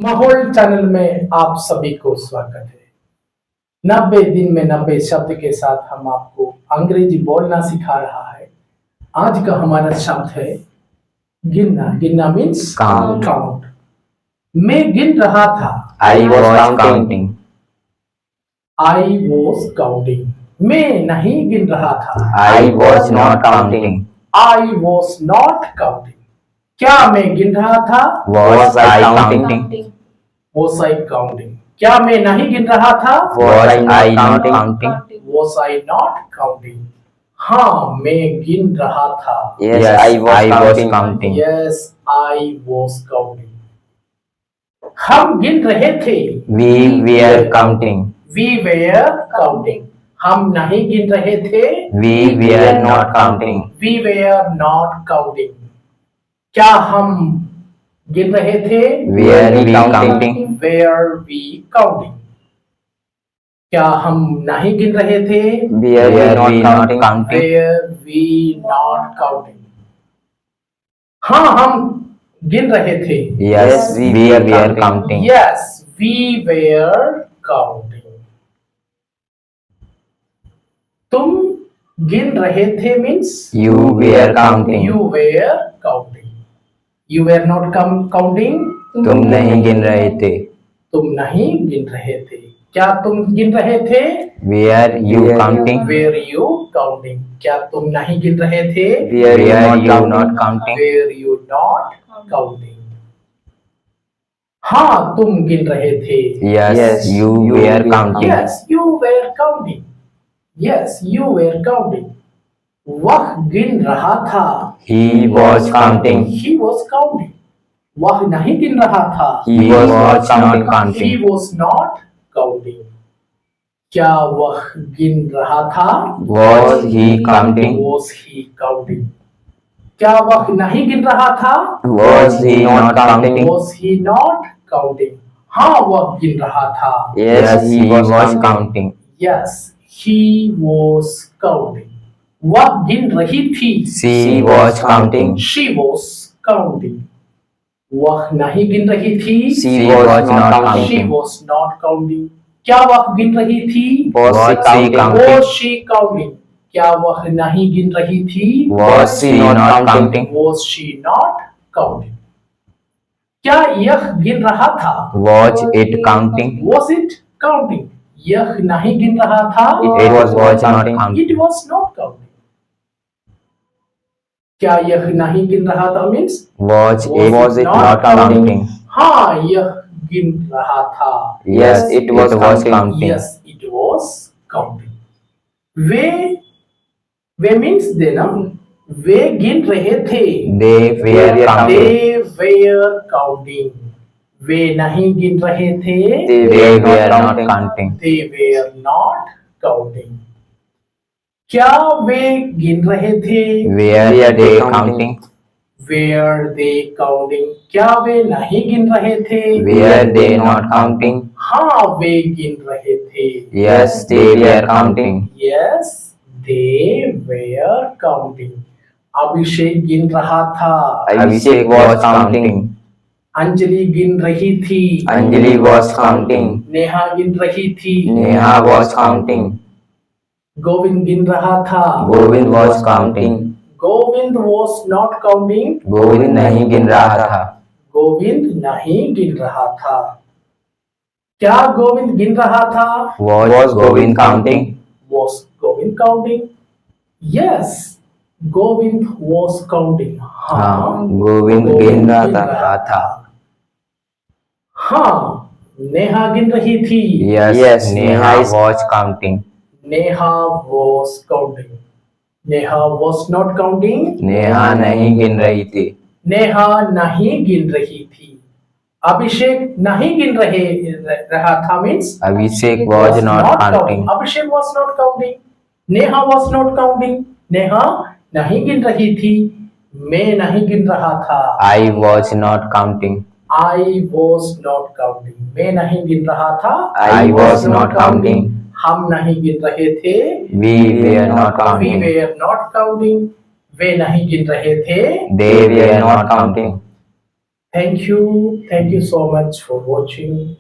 माहौल चैनल में आप सभी को स्वागत है। 90 दिन में 90 शब्द के साथ हम आपको अंग्रेजी बोलना सिखा रहा है। आज का हमारा शब्द है गिनना। गिनना मीन्स काउंट। मैं गिन रहा था। I was counting. I was counting. मैं नहीं गिन रहा था। I was not counting. I was not counting. क्या मैं गिन रहा था? Was I counting? Was I counting? क्या मैं नहीं गिन रहा था? Was I not counting? Was I not counting? हाँ, मैं गिन रहा था। Yes, I was counting. Yes, I was counting. हम गिन रहे थे। We were counting. We were counting. हम नहीं गिन रहे थे। We were not counting. We were not counting. क्या हम गिन रहे थे? Were we counting? Were we counting? क्या हम नहीं गिन रहे थे? Were we not counting? Were we not counting? हाँ, हम गिन रहे थे। Yes, we were counting. Yes, we were counting. तुम गिन रहे थे means You were counting. You were counting. You were not counting. तुम नहीं गिन रहे थे. तुम नहीं गिन रहे थे। क्या तुम गिन रहे थे? Were you counting? Were you counting? क्या तुम नहीं गिन रहे थे? Were you not counting? Were you not counting? हाँ, तुम गिन रहे थे। Yes, you were counting. Yes, you were counting. Yes, you were counting. वह गिन रहा था। He was counting. He was counting. वह नहीं गिन रहा था। He was not He counting. was not counting. क्या वह गिन रहा था? Was he counting? Was he counting? क्या वह नहीं गिन रहा था? Was he not counting? Was he not counting? हाँ, वह गिन रहा था। Yes, he was counting. Yes, he was counting. वह गिन रही थी। She was counting. She was counting. वह नहीं गिन रही थी। She was not She counting. was not counting. क्या वह गिन रही थी? Was she counting? Was she counting? क्या वह नहीं गिन रही थी? Was she not counting? Was she not counting? क्या यह गिन रहा था? Was it counting? Was it counting? यह नहीं गिन रहा था। It was not counting. It was not counting. क्या यह नहीं गिन रहा था means Was it not counting? हाँ, यह गिन रहा था। Yes, it was counting. Yes, it was counting. Way means देना। वे गिन रहे थे। They were counting. They were counting. वे नहीं गिन रहे थे। They were not counting. They were not counting. क्या वे गिन रहे थे? Were they counting? Were they counting? क्या वे नहीं गिन रहे थे? Were they not counting? हाँ, वे गिन रहे थे। Yes, they were counting. Yes, they were counting. अभिषेक गिन रहा था। Abhishek was counting. अंजलि गिन रही थी। Anjali was counting. नेहा गिन रही थी। Neha was counting. गोविंद गिन रहा था। Govind was counting. Govind was not counting. Govind नहीं गिन रहा था. गोविंद नहीं गिन रहा था। क्या गोविंद गिन रहा था? Was Govind counting? Was Govind counting? Yes, Govind was counting. हाँ, गोविंद गिन रहा था. हाँ, नेहा गिन रही थी। Yes, Neha was counting. Neha was counting. Neha was not counting. Neha नहीं गिन रही थी. नेहा नहीं गिन रही थी। अभिषेक नहीं गिन रहा था means Abhishek was not counting. Abhishek was not counting. Neha was not counting. Neha नहीं गिन रही थी। मैं नहीं गिन रहा था। I was not counting. I was not counting. मैं नहीं गिन रहा था। I was not counting. हम नहीं गिन रहे थे। We were not We counting. were not counting. वे नहीं गिन रहे थे। They were not counting. Thank you so much for watching.